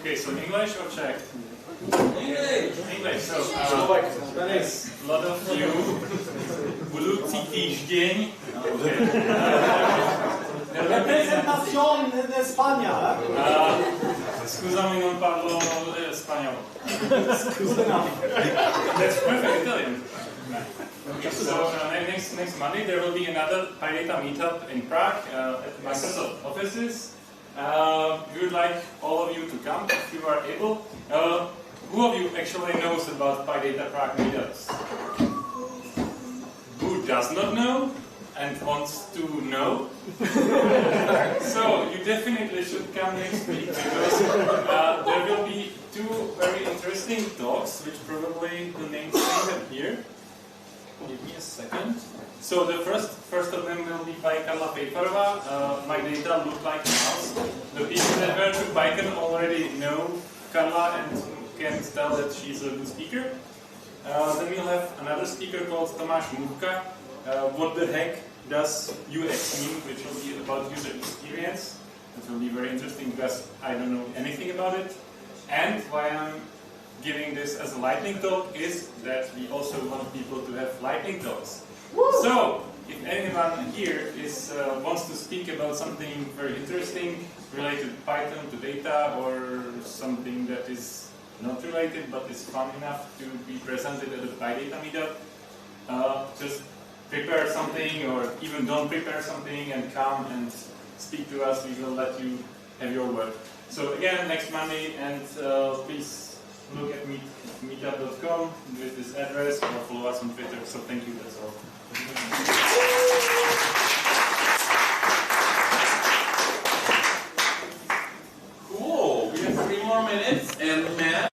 Okay, so English or Czech? English. English. So, there's a lot of you. Budoucí týždeň. Representación de España. Scusami, non parlo spagnolo. That's perfect Italian. Okay, so next Monday there will be another PyData meetup in Prague at Microsoft offices. We would like all of you to come if you are able. Who of you actually knows about PyData Prague meetups? Who does not know and wants to know? So you definitely should come next week because there will be two very interesting talks which probably the names are here. Give me a second. So the first of them will be by Karla Pejparová. My data look like a mouse. The people that were to Python already know Karla and can tell that she's a good speaker. Then we'll have another speaker called Tomáš Můvka. What the heck does UX mean, which will be about user experience. It will be very interesting because I don't know anything about it. And why I'm giving this as a lightning talk is that we also want people to have lightning talks. Woo! So, if anyone here wants to speak about something very interesting related to Python, to data, or something that is not related but is fun enough to be presented at a PyData meetup, just prepare something or even don't prepare something and come and speak to us. We will let you have your work. So again, next Monday, and please look at meetup.com with this address or follow us on Twitter. So thank you, that's all. Cool. We have 3 more minutes, and Matt.